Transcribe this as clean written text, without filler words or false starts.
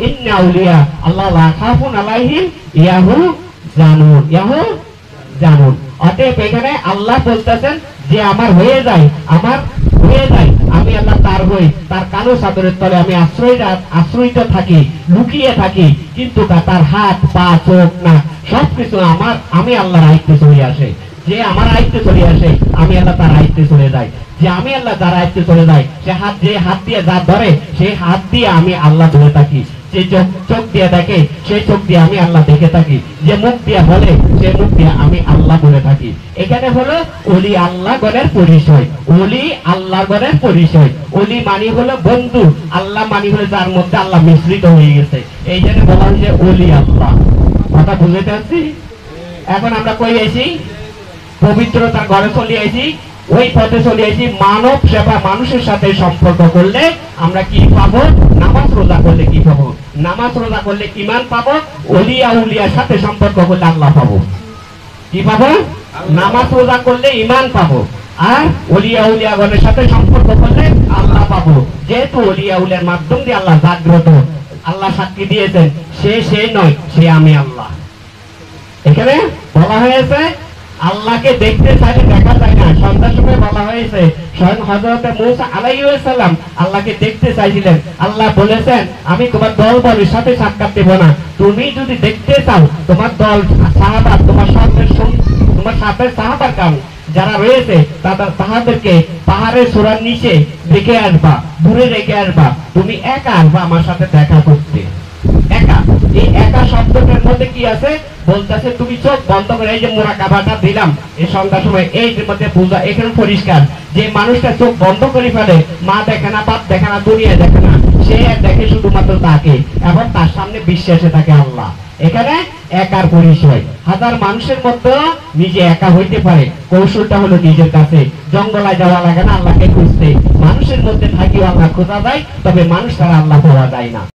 ইন্না আউলিয়া আল্লাহ লা খাফুন আলাইহিম জানুন। অতএব এখানে আল্লাহ বলতেছেন যে আমার হয়ে যায় আমি আল্লাহ তার হই, তার কালো চাদরের তলে আমি আশ্রয়িত থাকি, লুকিয়ে থাকি, কিন্তু তার হাত পা চোখ না সবকিছু আমি আল্লাহর আয়ত্তে চলে আসে। যে আমার আয়ত্তে চলে আসে আমি আল্লাহ তার আয়ত্তে চলে যাই, যে আমি আল্লাহ যার আয়ত্তে চলে যাই যে হাত দিয়ে যা ধরে সেই হাত দিয়ে আমি আল্লাহ ধরে থাকি, যে চোখ দিয়ে দেখে সেই চোখ দিয়ে আমি আল্লাহ দেখে থাকি, যে মুখ দিয়ে বলে সেই মুখ দিয়ে আমি আল্লাহ বলে থাকি। এখানে হলো ওলি আল্লাহ গণের পরিচয়, ওলি আল্লাহ গণের পরিচয়। ওলি মানি হলো বন্ধু, আল্লাহ মানি হলো যার মধ্যে আল্লাহ মিশ্রিত হয়ে গেছে, এই জন্য বলা হয়েছে ওলি আল্লাহ। কথা বুঝতে পারছি? এখন আমরা কই আছি? পবিত্রতার ঘরে চলে আসি, ওই পথে চলে আসি। মানব সেবা, মানুষের সাথে সম্পর্ক করলে আমরা কি পাবো? নামাজ রোজা করলে কি পাবো? নামাজ রোজা করলে ঈমান পাবো। ওলিয়া উলিয়ার সাথে সম্পর্ক করলে আল্লাহ পাবো। কি পাবো? নামাজ রোজা করলে ঈমান পাবো, আর ওলিয়া উলিয়া গণের সাথে সম্পর্ক করলে আল্লাহ পাবো। যেহেতু ওলিয়া উলিয়ার মাধ্যম দিয়ে আল্লাহ জাগ্রত, আল্লাহ সাক্ষী দিয়েছেন সে নয়, সে আমি আল্লাহ। এখানে বলা হয়েছে আল্লাহকে দেখতে চাইলে দেখা যায় না। সন্ধ্যার সময় বলা হয়েছে স্বয়ং হযরত মূসা আলাইহিস সালাম আল্লাহকে দেখতে চাইছিলেন। আল্লাহ বলেছেন আমি তোমার দলের সাথে সাক্ষাৎ দেব না, তুমি যদি দেখতে চাও তোমার দল সাহাবা, তোমার সাথে সাহাবার কারণ যারা রয়েছে তাদেরকে পাহাড়ের চূড়ার নিচে রেখে আসবা, দূরে রেখে আসবা, তুমি একা আসবা আমার সাথে দেখা করতে। একা, এই একা শব্দটার মধ্যে কি আছে বলতেছে? তুমি চোখ বন্ধ করে, এই যে মুরাকাবাটা দিলাম এই সন্ধ্যার সময়, এই মধ্যে বুঝা এখানে পরিষ্কার যে মানুষটা চোখ বন্ধ করে ফেলে, মা দেখে না, বাপ দেখে না, দুনিয়া দেখে না, সে দেখে শুধুমাত্র তাকে, এবং তার সামনে বিশ্বাসে থাকে আল্লাহ। এখানে একার পরিচয়। হাজার মানুষের মধ্যে নিজে একা হইতে পারে, কৌশলটা হলো নিজের কাছে। জঙ্গলায় যাওয়া লাগে না আল্লাহকে খুঁজতে, মানুষের মধ্যে থাকিও আল্লাহ খোঁজা যায়, তবে মানুষ ছাড়া আল্লাহ পাওয়া যায় না।